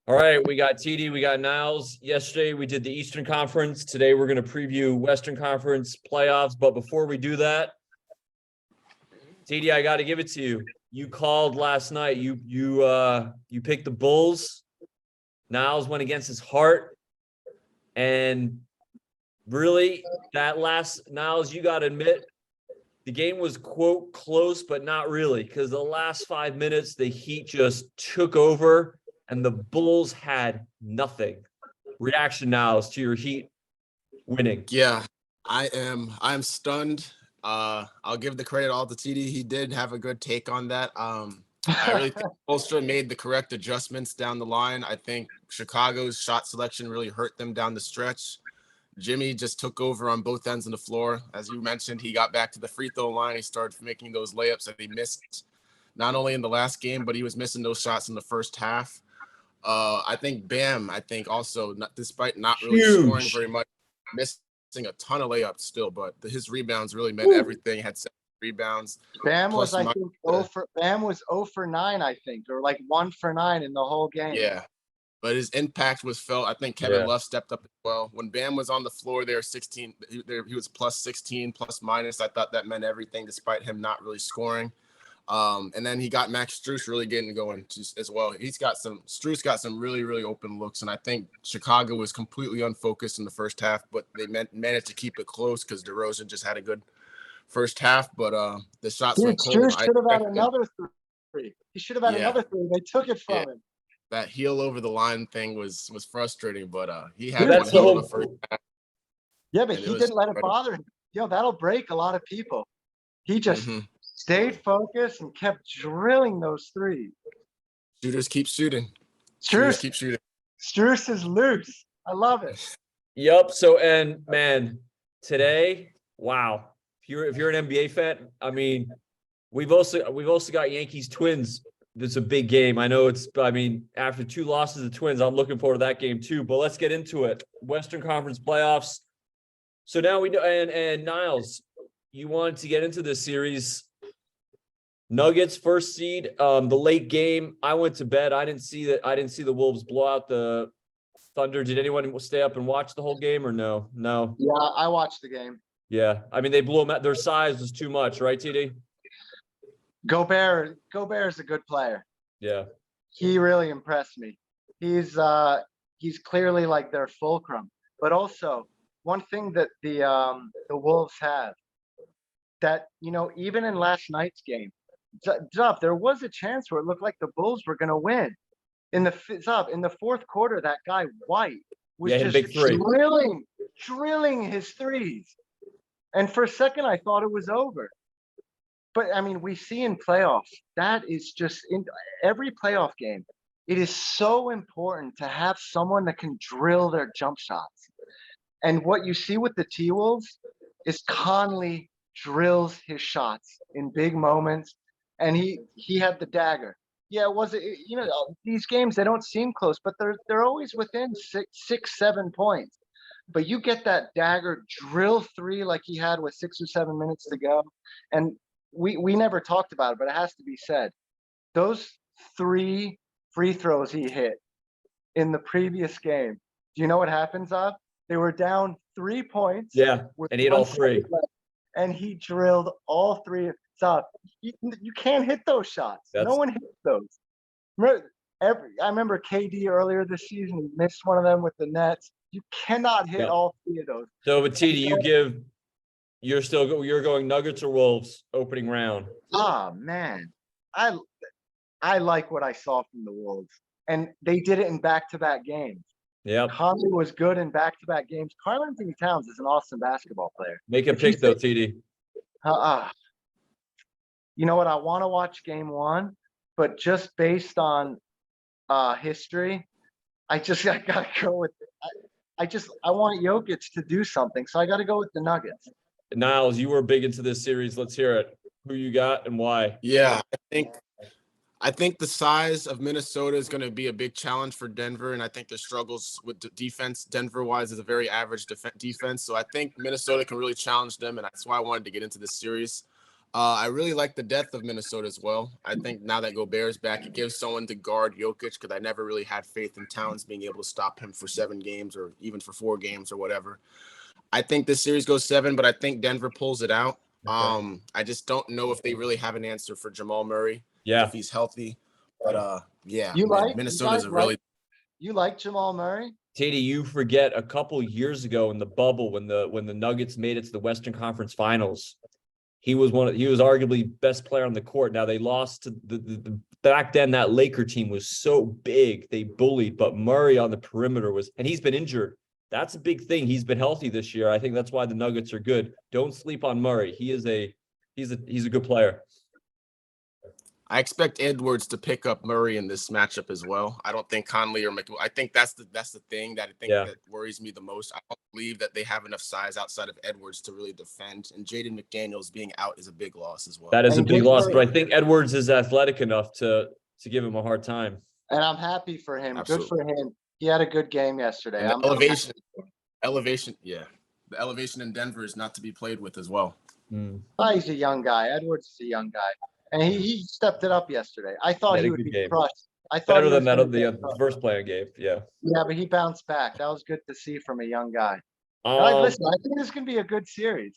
All right, we got TD, we got Niles. Yesterday we did the Eastern Conference. Today we're going to preview Western Conference playoffs. But before we do that, TD, I got to give it to you. You called last night. You picked the Bulls. Niles went against his heart, and really that last Niles, you got to admit, the game was quote close, but not really, because the last 5 minutes the Heat just took over. And the Bulls had nothing. Reaction now is to your Heat winning. Yeah, I'm stunned. I'll give the credit all to TD. He did have a good take on that. I really think Ulster made the correct adjustments down the line. I think Chicago's shot selection really hurt them down the stretch. Jimmy just took over on both ends of the floor. As you mentioned, he got back to the free throw line. He started making those layups that he missed, not only in the last game, but he was missing those shots in the first half. I think Bam, also, despite not really scoring very much, missing a ton of layups still, but his rebounds really meant everything. Had 7 rebounds. Bam was, I think, 0 for 9, I think, or like 1 for 9 in the whole game. Yeah, but his impact was felt. I think Kevin Love stepped up as well. When Bam was on the floor there, 16, he was plus 16, plus minus. I thought that meant everything, despite him not really scoring. And then he got Max Strus really getting going as well. Strus got some really, really open looks. And I think Chicago was completely unfocused in the first half, but they managed to keep it close because DeRozan just had a good first half. But the shots were cold. Strus should have had another 3. He should have had another 3. They took it from him. That heel over the line thing was frustrating, but he had one heel in the first half. Yeah, but he didn't let it bother him. That'll break a lot of people. He just stayed focused and kept drilling those 3s. Shooters keep shooting. Strus is loose. I love it. Yep. So, and man, today, wow. If you're an NBA fan, I mean, we've also got Yankees Twins. It's a big game. I know after 2 losses to Twins, I'm looking forward to that game too. But let's get into it. Western Conference playoffs. So now we know, and Niles, you wanted to get into this series. Nuggets first seed, the late game. I went to bed. I didn't see the Wolves blow out the Thunder. Did anyone stay up and watch the whole game or no? No. Yeah, I watched the game. Yeah, I mean they blew them out. Their size was too much, right, TD? Gobert is a good player. Yeah, he really impressed me. He's clearly like their fulcrum. But also one thing that the Wolves have that even in last night's game. There was a chance where it looked like the Bulls were going to win. In the fourth quarter, that guy White was just drilling his 3s. And for a second, I thought it was over. But, I mean, we see in playoffs, that is just in every playoff game, it is so important to have someone that can drill their jump shots. And what you see with the T-Wolves is Conley drills his shots in big moments. And he had the dagger. Yeah, these games, they don't seem close, but they're always within 6, 7 points. But you get that dagger drill 3 like he had with 6 or 7 minutes to go. And we never talked about it, but it has to be said. Those 3 free throws he hit in the previous game, do you know what happens, Ab? They were down 3 points. Yeah, and he hit all 3. And he drilled all 3. You can't hit those shots. No one hits those. I remember KD earlier this season. He missed one of them with the Nets. You cannot hit all 3 of those. So, but TD, you're going Nuggets or Wolves opening round? Ah, man, I like what I saw from the Wolves, and they did it in back-to-back games. Yeah, Conley was good in back-to-back games. Karl-Anthony Towns is an awesome basketball player. Make a pick though, TD. You know what? I want to watch game 1, but just based on history, I gotta go with it. I want Jokic to do something, so I got to go with the Nuggets. Niles, you were big into this series. Let's hear it. Who you got and why? Yeah, I think the size of Minnesota is going to be a big challenge for Denver, and I think the struggles with the defense, Denver-wise, is a very average defense. So I think Minnesota can really challenge them, and that's why I wanted to get into this series. I really like the depth of Minnesota as well. I think now that Gobert's back, it gives someone to guard Jokic because I never really had faith in Towns being able to stop him for 7 games or even for 4 games or whatever. I think this series goes 7, but I think Denver pulls it out. Okay. I just don't know if they really have an answer for Jamal Murray Yeah. if he's healthy. But yeah, You man, like, you Minnesota's guys a like, really you like Jamal Murray? Titi, you forget a couple years ago in the bubble when the Nuggets made it to the Western Conference Finals. He was arguably best player on the court. Now they lost to the back then that Laker team was so big. They bullied, but Murray on the perimeter and he's been injured. That's a big thing. He's been healthy this year. I think that's why the Nuggets are good. Don't sleep on Murray. He's a good player. I expect Edwards to pick up Murray in this matchup as well. I don't think Conley or McWilliams. I think that's the thing that that worries me the most. I don't believe that they have enough size outside of Edwards to really defend. And Jaden McDaniels being out is a big loss as well. That is a And big good loss, for but I think Edwards is athletic enough to give him a hard time. And I'm happy for him. Absolutely. Good for him. He had a good game yesterday. And the elevation, yeah. The elevation in Denver is not to be played with as well. He's a young guy. Edwards is a young guy. And he stepped it up yesterday. I thought he would be crushed. I thought better than that of the first playing game. Yeah. Yeah, but he bounced back. That was good to see from a young guy. Listen, I think this can be a good series.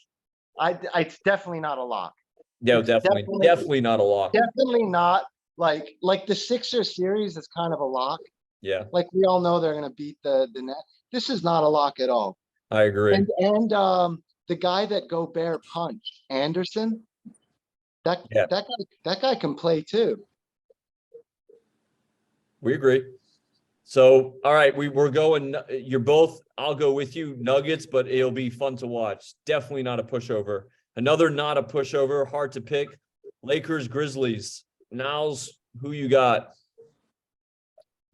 It's definitely not a lock. Yeah, It's definitely not a lock. Definitely not like the Sixers series is kind of a lock. Yeah. Like we all know they're gonna beat the net. This is not a lock at all. I agree. And the guy that Gobert punched, Anderson, that guy can play too. We agree. So, all right, we're going. You're both. I'll go with you, Nuggets, but it'll be fun to watch. Definitely not a pushover. Another not a pushover. Hard to pick. Lakers, Grizzlies. Niles, who you got?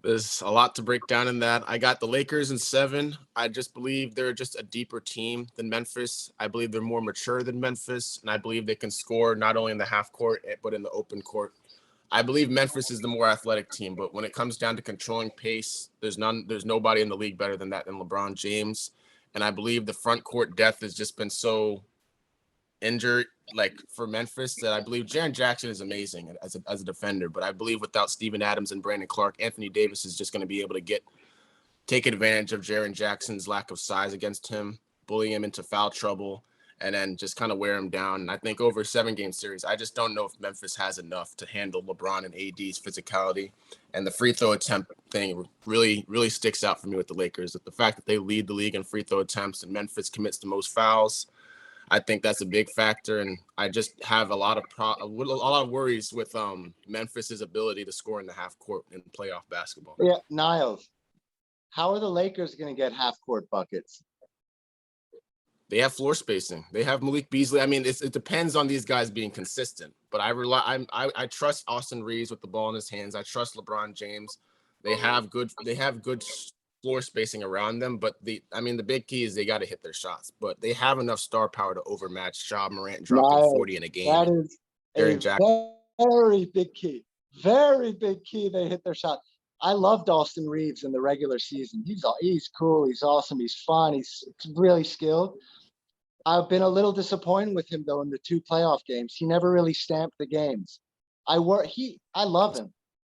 There's a lot to break down in that. I got the Lakers in 7. I just believe they're just a deeper team than Memphis. I believe they're more mature than Memphis, and I believe they can score not only in the half court but in the open court. I believe Memphis is the more athletic team, but when it comes down to controlling pace, there's nobody in the league better than LeBron James. And I believe the front court depth has just been so injured, like for Memphis, that I believe Jaren Jackson is amazing as a defender. But I believe without Steven Adams and Brandon Clark, Anthony Davis is just going to be able to take advantage of Jaren Jackson's lack of size against him, bully him into foul trouble, and then just kind of wear him down. And I think over a 7-game series, I just don't know if Memphis has enough to handle LeBron and AD's physicality. And the free throw attempt thing really, really sticks out for me with the Lakers. The fact that they lead the league in free throw attempts and Memphis commits the most fouls, I think that's a big factor. And I just have a lot of worries with Memphis's ability to score in the half court in playoff basketball. Yeah, Niles, how are the Lakers going to get half court buckets? They have floor spacing. They have Malik Beasley. I mean, it depends on these guys being consistent. But I trust Austin Reeves with the ball in his hands. I trust LeBron James. They have good floor spacing around them. But the big key is they got to hit their shots. But they have enough star power to overmatch Ja Morant dropping 40 in a game. That is a very big key. Very big key. They hit their shot. I loved Austin Reeves in the regular season. He's cool. He's awesome. He's fun. He's really skilled. I've been a little disappointed with him though in the 2 playoff games. He never really stamped the games. I love him,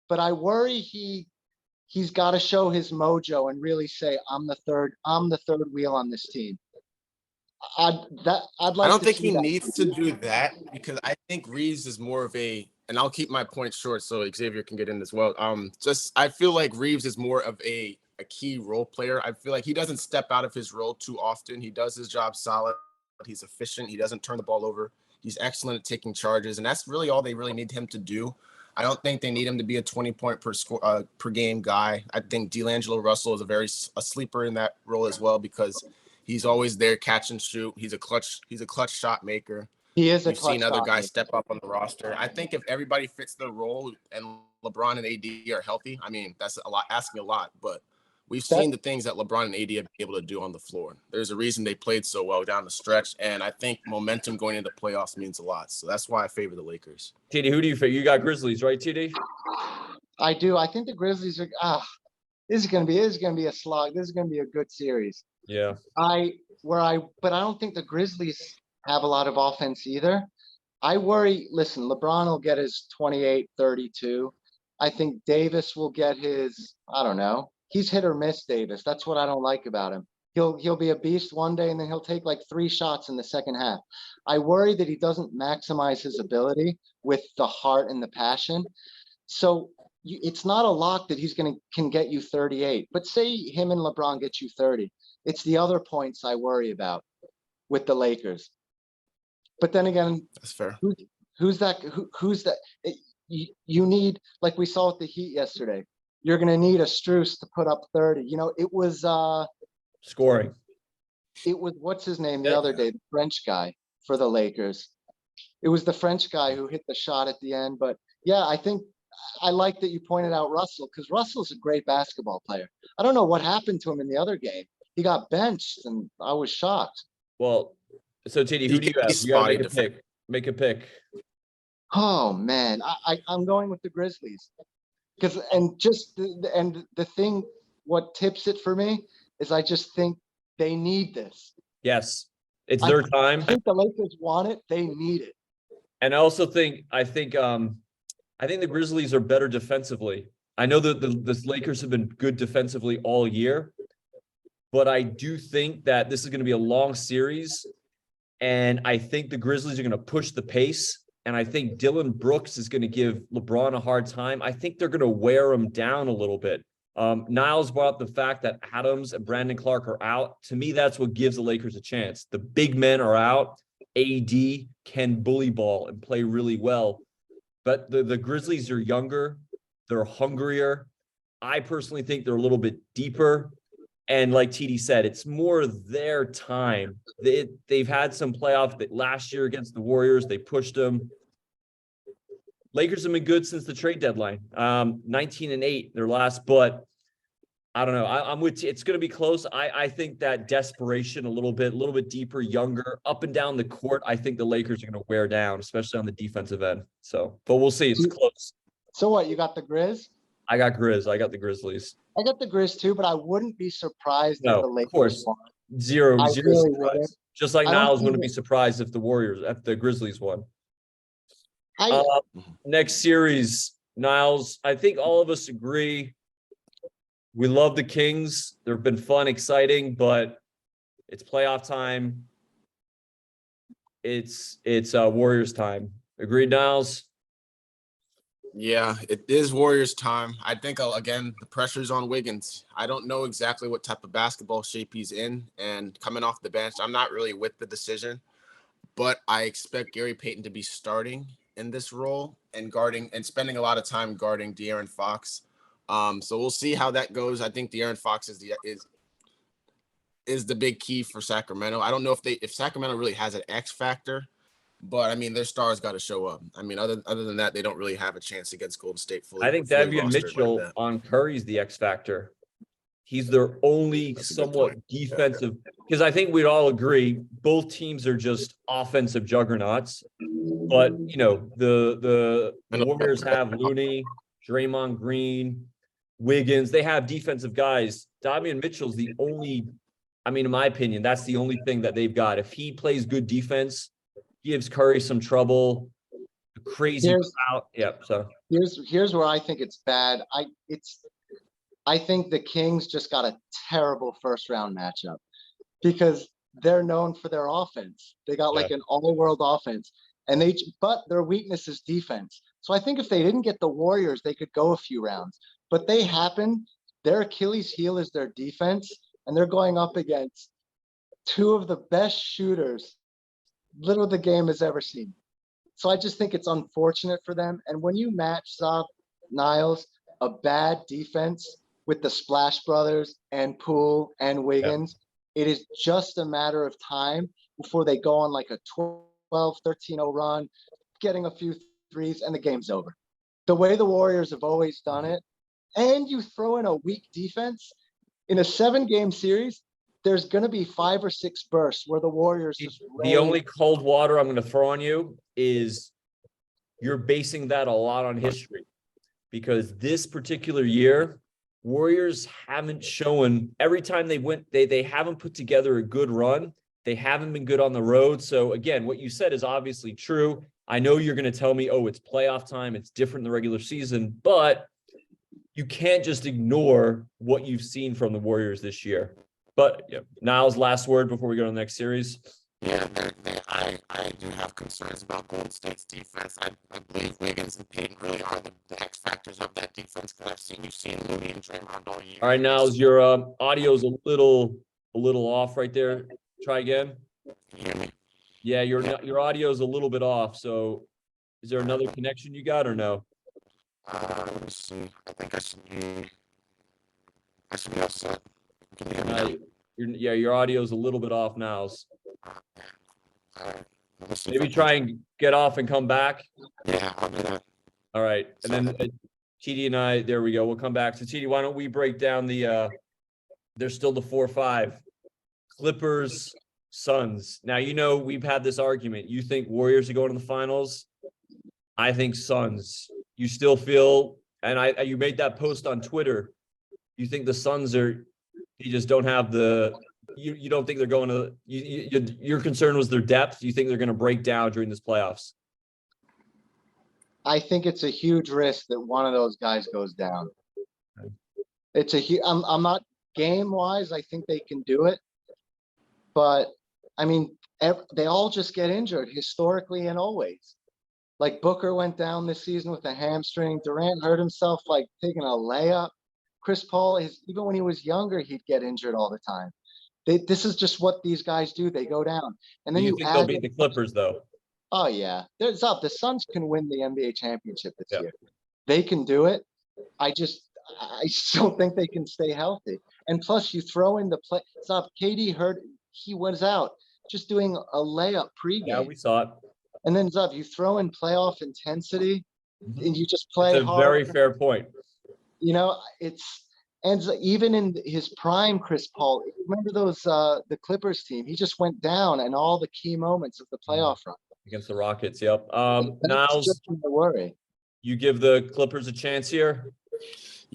but I worry he's got to show his mojo and really say I'm the third wheel on this team. I don't think he needs to do that because I think Reeves is more of and I'll keep my point short so Xavier can get in as well. I feel like Reeves is more of a key role player. I feel like he doesn't step out of his role too often. He does his job solid. He's efficient. He doesn't turn the ball over. He's excellent at taking charges, and that's really all they really need him to do. I don't think they need him to be a 20-point per game guy. I think D'Angelo Russell is a sleeper in that role as well because he's always there, catch and shoot. He's a clutch shot maker. He is We've seen other guys step up on the roster. I think if everybody fits their role and LeBron and AD are healthy, I mean, that's asking a lot, but we've seen the things that LeBron and AD have been able to do on the floor. There's a reason they played so well down the stretch, and I think momentum going into playoffs means a lot. So that's why I favor the Lakers. TD, who do you favor? You got Grizzlies, right, TD? I do. I think the Grizzlies are. This is gonna be a slog. This is gonna be a good series. Yeah. But I don't think the Grizzlies have a lot of offense either. I worry, listen, LeBron will get his 28, 32. I think Davis will get his, I don't know. He's hit or miss, Davis. That's what I don't like about him. He'll be a beast one day and then he'll take like 3 shots in the second half. I worry that he doesn't maximize his ability with the heart and the passion. So it's not a lock that he's going to can get you 38. But say him and LeBron get you 30. It's the other points I worry about with the Lakers. But then again, That's fair. who's that? Who's that? You need, like we saw with the Heat yesterday. You're going to need a Strus to put up 30. You know, Scoring. it was what's his name the Yeah. other day, the French guy for the Lakers. It was the French guy who hit the shot at the end. But yeah, I think I like that you pointed out Russell because Russell's a great basketball player. I don't know what happened to him in the other game. He got benched, and I was shocked. Well, so Titi, who do you have? He's You gotta spotty make a pick. Make a pick. Oh man, I'm going with the Grizzlies because and the thing, what tips it for me is I just think they need this. Yes, it's I- their I time. think the Lakers want it. They need it. And I also think I think the Grizzlies are better defensively. I know that the Lakers have been good defensively all year, but I do think that this is going to be a long series, and I think the Grizzlies are going to push the pace. And I think Dylan Brooks is going to give LeBron a hard time. I think they're going to wear him down a little bit. Niles brought up the fact that Adams and Brandon Clark are out. To me, that's what gives the Lakers a chance. The big men are out. AD can bully ball and play really well. But the Grizzlies are younger. They're hungrier. I personally think they're a little bit deeper. And like TD said, it's more their time. They've had some playoff that last year against the Warriors. They pushed them. Lakers have been good since the trade deadline. 19-8, their last, but I don't know. I'm with you. It's going to be close. I think that desperation a little bit deeper, younger, up and down the court. I think the Lakers are going to wear down, especially on the defensive end. So, but we'll see. It's close. So what? You got the Grizz? I got the Grizzlies. I got the Grizz too, but I wouldn't be surprised if No, the of Lakers course. won. Zero I really surprise. wouldn't. Just like I don't Niles think wouldn't be it- surprised if the Grizzlies won. I Next series, Niles. I think all of us agree. We love the Kings. They've been fun, exciting, but it's playoff time. It's Warriors time. Agreed, Niles? Yeah, it is Warriors time. I think, again, the pressure's on Wiggins. I don't know exactly what type of basketball shape he's in, and coming off the bench, I'm not really with the decision, but I expect Gary Payton to be starting in this role and guarding and spending a lot of time guarding De'Aaron Fox. So we'll see how that goes. I think De'Aaron Fox is the big key for Sacramento. I don't know if Sacramento really has an X factor. But I mean, their stars got to show up. I mean, other than that, they don't really have a chance against Golden State fully. I think fully Davion rostered like Mitchell that. on Curry's the X factor. He's their only That's a good somewhat point. defensive, because I think we'd all agree both teams are just offensive juggernauts. But you know, the Warriors have Looney, Draymond Green, Wiggins. They have defensive guys. Davion Mitchell's the only, I mean, in my opinion, that's the only thing that they've got. If he plays good defense, gives Curry some trouble, crazy out. Yep. So here's where I think it's bad. I think the Kings just got a terrible first round matchup because they're known for their offense. They got like an all-world offense, and but their weakness is defense. So I think if they didn't get the Warriors, they could go a few rounds. But they happen. Their Achilles heel is their defense, and they're going up against two of the best shooters little the game has ever seen. So I just think it's unfortunate for them. And when you match up, Niles, a bad defense with the Splash Brothers and Poole and Wiggins, it is just a matter of time before they go on like a 12, 13-0 run, getting a few threes, and the game's over. The way the Warriors have always done it, and you throw in a weak defense, in a 7-game series, there's going to be 5 or 6 bursts where the Warriors just the only cold water I'm going to throw on you is you're basing that a lot on history, because this particular year, Warriors haven't shown every time they haven't put together a good run. They haven't been good on the road. So again, what you said is obviously true. I know you're going to tell me, oh, it's playoff time. It's different in the regular season, but you can't just ignore what you've seen from the Warriors this year. But yeah, Niles, last word before we go to the next series. Yeah, I do have concerns about Golden State's defense. I believe Wiggins and Payton really are the X factors of that defense because you've seen Looney and Draymond all year. All right, Niles, your audio's a little off right there. Try again. Can you hear me? Yeah, your audio's a little bit off. So, is there another connection you got or no? Let me see. I think I should be all set. Can you hear me now? Your audio's a little bit off, Niles. All right. Let's see if Maybe I can- try and get off and come back. Yeah, I'll do that. All right, and then TD and I, there we go. We'll come back. So TD, why don't we break down the? There's still the 4-5, Clippers, Suns. Now we've had this argument. You think Warriors are going to the finals? I think Suns. You still feel, and you made that post on Twitter. You think the Suns are? You just don't have the. You don't think they're going to? Your concern was their depth. You think they're going to break down during this playoffs? I think it's a huge risk that one of those guys goes down. It's a huge. I'm not game wise. I think they can do it, but I mean, they all just get injured historically and always. Like Booker went down this season with a hamstring. Durant hurt himself like taking a layup. Chris Paul even when he was younger, he'd get injured all the time. This is just what these guys do. They go down, and then You you think add. they'll beat the Clippers though? Oh yeah, there's up. The Suns can win the NBA championship this Yeah. year. They can do it. I still think they can stay healthy. And plus, you throw in the play. Stop. KD hurt. He was out just doing a layup pregame. Yeah, we saw it. And then Zup, you throw in playoff intensity, Mhm. and you just play It's a hard. very fair point. And even in his prime, Chris Paul. Remember those the Clippers team? He just went down in all the key moments of the playoff run. Against the Rockets, yep. That's Niles, just my worry. you give the Clippers a chance here?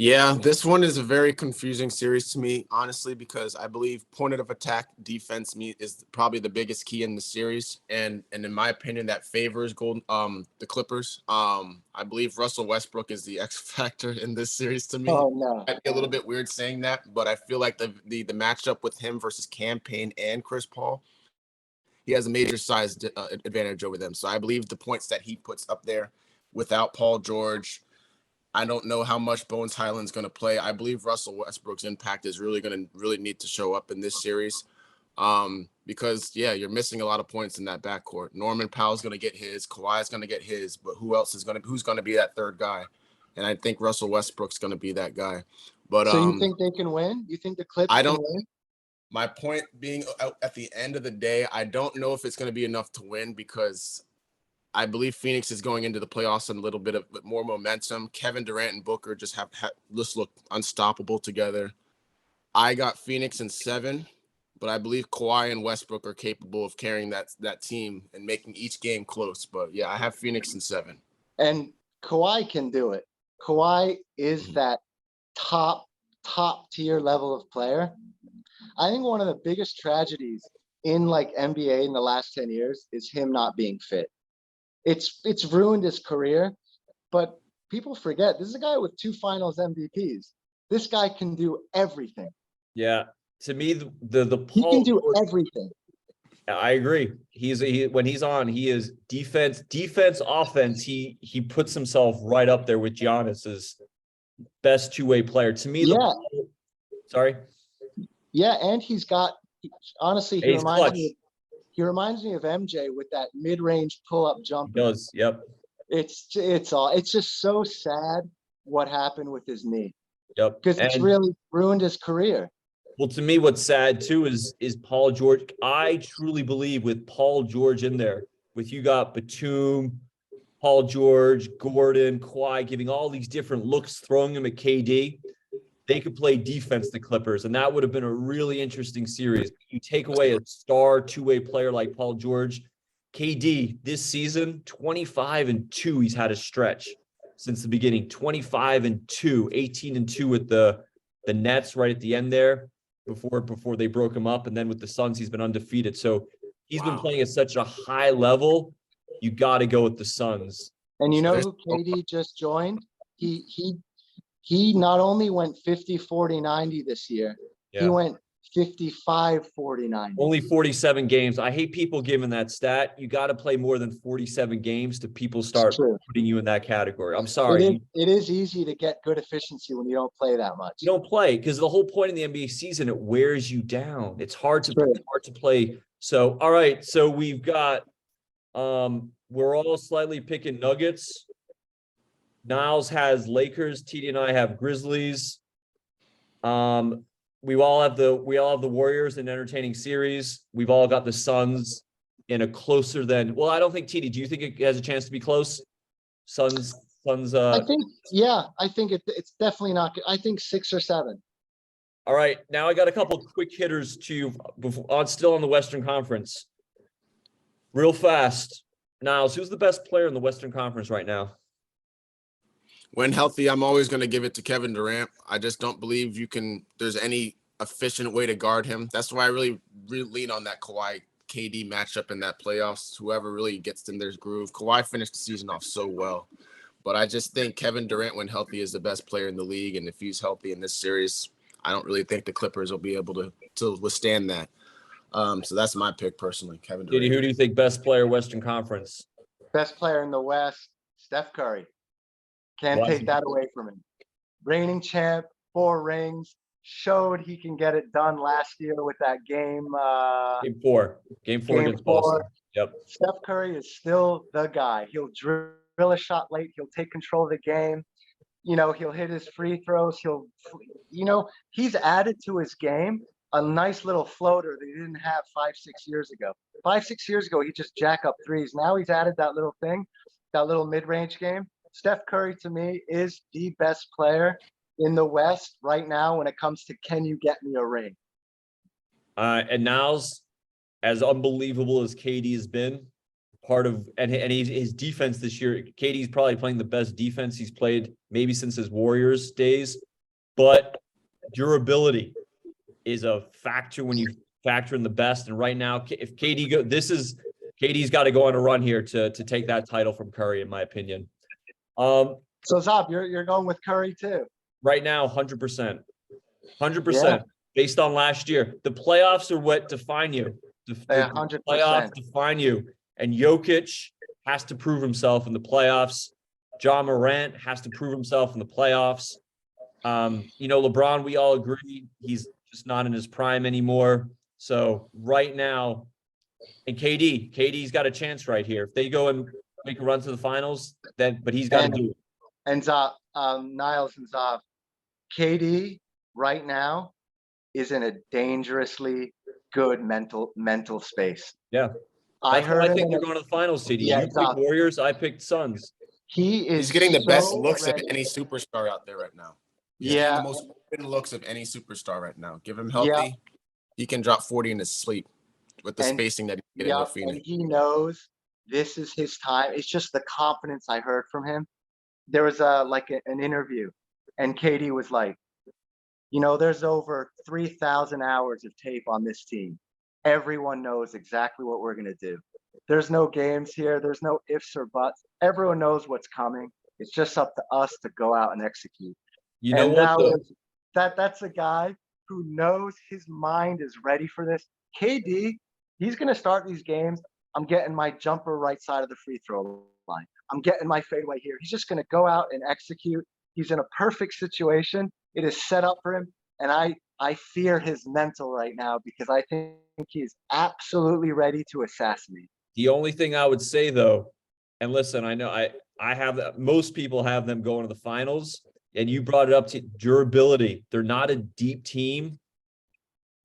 Yeah, this one is a very confusing series to me, honestly, because I believe point of attack defense is probably the biggest key in the series, and in my opinion, that favors the Clippers. I believe Russell Westbrook is the X factor in this series to me. Oh no. I'd be a little bit weird saying that, but I feel like the matchup with him versus Cam Payne and Chris Paul, he has a major size advantage over them. So I believe the points that he puts up there without Paul George. I don't know how much Bones Highland's going to play. I believe Russell Westbrook's impact is really going to need to show up in this series, because you're missing a lot of points in that backcourt. Norman Powell's going to get his, Kawhi's going to get his, but who's going to be that third guy? And I think Russell Westbrook's going to be that guy. But So you think they can win? You think the Clips I can don't- win? My point being, at the end of the day, I don't know if it's going to be enough to win, because I believe Phoenix is going into the playoffs in a little bit more momentum. Kevin Durant and Booker just look unstoppable together. I got Phoenix in 7, but I believe Kawhi and Westbrook are capable of carrying that team and making each game close. But yeah, I have Phoenix in 7. And Kawhi can do it. Kawhi is that top tier level of player. I think one of the biggest tragedies in like NBA in the last 10 years is him not being fit. It's ruined his career, but people forget this is a guy with 2 finals MVPs. This guy can do everything. Yeah. To me, the He Paul can do George- everything. I agree. When he's on, he is defense, offense. He puts himself right up there with Giannis's best 2-way player. To me, sorry. Yeah, and he's got honestly He's clutch. he reminds me of MJ with that mid-range pull-up He jumper. does. Yep. It's just so sad what happened with his knee, Yep. because it's And- really ruined his career. Well, to me, what's sad too is Paul George. I truly believe with Paul George in there, with you got Batum, Paul George, Gordon, Kawhi, giving all these different looks, throwing them at KD, they could play defense, the Clippers, and that would have been a really interesting series. You take away a star 2-way player like Paul George, KD this season, 25-2. He's had a stretch since the beginning, 25-2, 18-2 with the Nets right at the end there before they broke him up, and then with the Suns, he's been undefeated. So he's been Wow. playing at such a high level. you got to go with the Suns. And you know There's- who KD just joined? He not only went 50-40-90 this year, he Yeah. went 55-40-90. Only 47 games. I hate people giving that stat. You got to play more than 47 games to people start true. putting you in that category. I'm sorry. It is easy to get good efficiency when you don't play that much. You don't play because the whole point in the NBA season, it wears you down. It's hard to play. So, all right. So we've got, we're all slightly picking Nuggets. Niles has Lakers. TD and I have Grizzlies. We all have the Warriors in entertaining series. We've all got the Suns in a closer than, well, I don't think TD, do you think it has a chance to be close? Suns, I think it's definitely not good. I think 6 or 7. All right, now I got a couple quick hitters still on the Western Conference. Real fast. Niles, who's the best player in the Western Conference right now? When healthy, I'm always going to give it to Kevin Durant. I just don't believe there's any efficient way to guard him. That's why I really lean on that Kawhi KD matchup in that playoffs. Whoever really gets in their groove. Kawhi finished the season off so well. But I just think Kevin Durant, when healthy, is the best player in the league. And if he's healthy in this series, I don't really think the Clippers will be able to withstand that. So that's my pick personally, Kevin Durant. TD, who do you think best player Western Conference? Best player in the West, Steph Curry. Can't Why is take he- that away from him. Reigning champ, 4 rings, showed he can get it done last year with that game. Game four Game against Boston. 4. Yep. Steph Curry is still the guy. He'll drill a shot late. He'll take control of the game. You know, he'll hit his free throws. He's added to his game a nice little floater that he didn't have 5-6 years ago. 5-6 years ago, he just jack up threes. Now he's added that little thing, that little mid-range game. Steph Curry, to me, is the best player in the West right now when it comes to can you get me a ring? And Niles, as unbelievable as KD has been, his defense this year, KD's probably playing the best defense he's played maybe since his Warriors days, but durability is a factor when you factor in the best. And right now, if KD's got to go on a run here to take that title from Curry, in my opinion. So Zab, you're going with Curry too. Right now, 100%. 100% based on last year. The playoffs are what define you. The 100%. playoffs define you. And Jokic has to prove himself in the playoffs. John Morant has to prove himself in the playoffs. LeBron, we all agree he's just not in his prime anymore. So right now, and KD's got a chance right here. If they go and make a run to the finals, but he's got to do it. And Zab, Niles and Zab, KD right now is in a dangerously good mental space. Yeah. I think they're going to the finals, CD. Yeah, You picked Warriors, I picked Suns. He's getting the best looks ready. of any superstar out there right now. He's getting the most open looks of any superstar right now. Give him healthy, he can drop 40 in his sleep with the spacing that he's getting with Phoenix. And he knows this is his time. It's just the confidence I heard from him. There was an interview, and KD was like, there's over 3,000 hours of tape on this team. Everyone knows exactly what we're going to do. There's no games here. There's no ifs or buts. Everyone knows what's coming. It's just up to us to go out and execute. You know what? That's a guy who knows his mind is ready for this. KD, he's going to start these games. I'm getting my jumper right side of the free throw line. I'm getting my fadeaway here. He's just going to go out and execute. He's in a perfect situation. It is set up for him. And I fear his mental right now because I think he's absolutely ready to assassinate. The only thing I would say, though, and listen, I know I have most people have them going to the finals, and you brought it up to durability. They're not a deep team.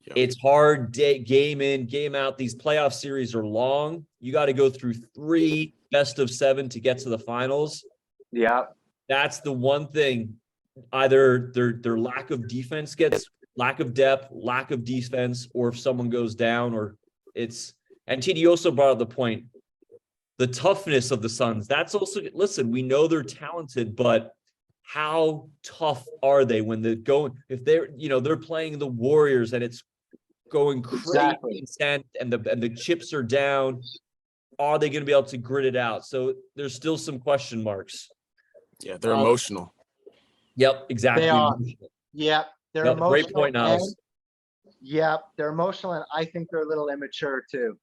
Yep. It's hard game in, game out. These playoff series are long. You got to go through 3 best of 7 to get to the finals. Yeah. That's the one thing. Either their lack of defense gets lack of depth, lack of defense, or if someone goes down, or it's. And TD also brought up the point, the toughness of the Suns. That's also, listen, we know they're talented, but how tough are they when they're going? If they're playing the Warriors and it's going crazy and the chips are down. are they going to be able to grit it out? So there's still some question marks. Yeah, they're emotional. Yep, exactly. They are. Yep, they're Yep, emotional. great point, Niles. Yep, they're emotional, and I think they're a little immature too.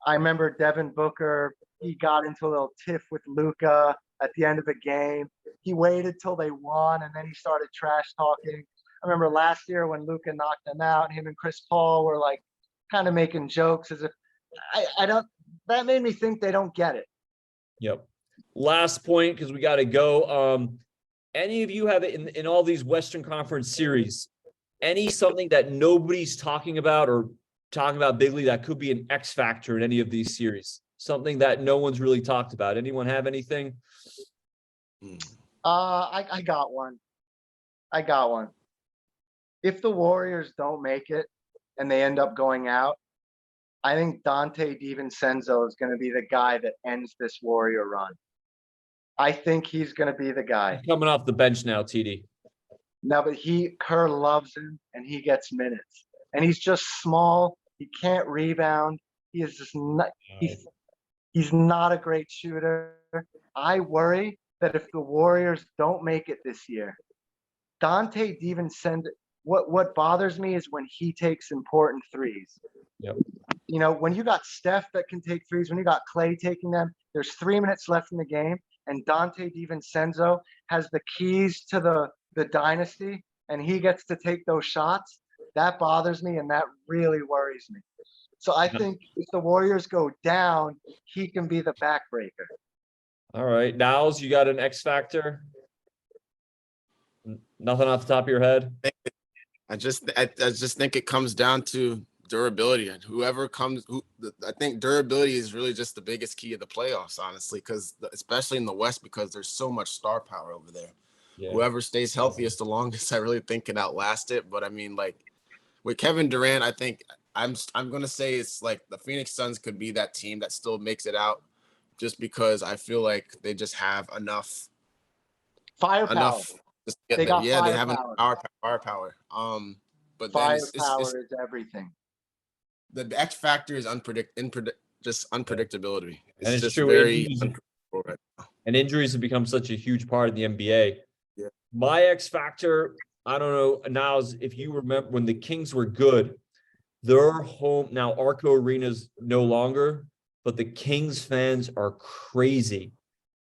I remember Devin Booker, he got into a little tiff with Luka at the end of the game. He waited till they won, and then he started trash talking. I remember last year when Luka knocked him out, him and Chris Paul were like kind of making jokes as if I don't. That made me think they don't get it. Yep. Last point, because we got to go. Any of you have in all these Western Conference series, something that nobody's talking about or talking about bigly that could be an X factor in any of these series? Something that no one's really talked about. Anyone have anything? I got one. If the Warriors don't make it and they end up going out, I think Dante DiVincenzo is going to be the guy that ends this Warrior run. I think he's going to be the guy. He's coming off the bench now, TD. No, but Kerr loves him and he gets minutes. And he's just small. He can't rebound. He is just not, he's not a great shooter. I worry that if the Warriors don't make it this year, Dante DiVincenzo, what bothers me is when he takes important threes. Yep. You know, when you got Steph that can take threes, when you got Clay taking them, there's 3 minutes left in the game, and Dante DiVincenzo has the keys to the dynasty, and he gets to take those shots. That bothers me, and that really worries me. So I think if the Warriors go down, he can be the backbreaker. All right. Niles, you got an X factor? Nothing off the top of your head? I just think it comes down to durability, and I think durability is really just the biggest key of the playoffs, honestly, because especially in the West, because there's so much star power over there. Yeah. Whoever stays healthiest the longest, I really think can outlast it. But I mean, like with Kevin Durant, I think I'm gonna say it's like the Phoenix Suns could be that team that still makes it out, just because I feel like they just have enough firepower. They have enough firepower. But then firepower is everything. The X factor is unpredictability. It's just true. very unpredictable right now. And injuries have become such a huge part of the NBA. Yeah. My X factor, I don't know, Niles, if you remember when the Kings were good, their home, now Arco Arena's no longer, but the Kings fans are crazy.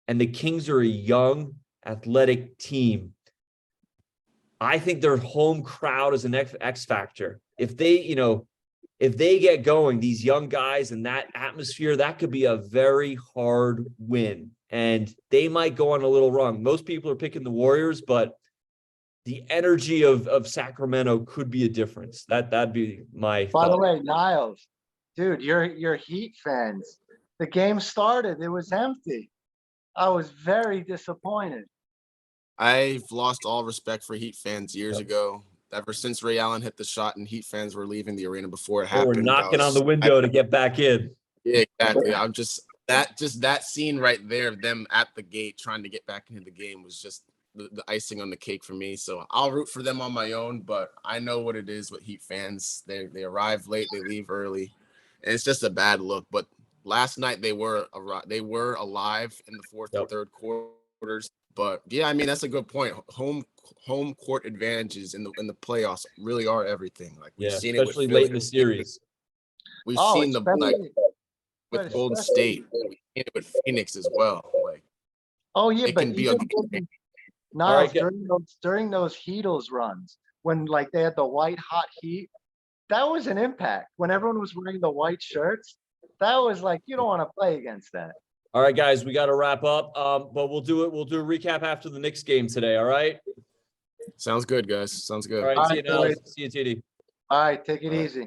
And the Kings are a young, athletic team. I think their home crowd is an X factor. If they get going, these young guys and that atmosphere, that could be a very hard win. And they might go on a little run. Most people are picking the Warriors, but the energy of Sacramento could be a difference. That'd be my thought. By the way, Niles, dude, you're Heat fans. The game started, it was empty. I was very disappointed. I've lost all respect for Heat fans years ago. Ever since Ray Allen hit the shot and Heat fans were leaving the arena before it happened. We're knocking on the window to get back in. Yeah, exactly. I'm just that scene right there of them at the gate trying to get back into the game was just the icing on the cake for me. So I'll root for them on my own, but I know what it is with Heat fans. They arrive late, they leave early, and it's just a bad look. But last night they were alive in the fourth and third quarters. But yeah, I mean that's a good point. Home court advantages in the playoffs really are everything. Like we've seen especially it with late in the series. We've seen with Golden State. We've seen it with Phoenix as well. Like it can be a Niles, during those Heatles runs when like they had the white hot heat, that was an impact. When everyone was wearing the white shirts, that was like you don't want to play against that. All right, guys, we got to wrap up. But we'll do a recap after the Knicks game today. All right. Sounds good, guys. Sounds good. All right. See you, Niles. See you, TD. All right. Take it easy.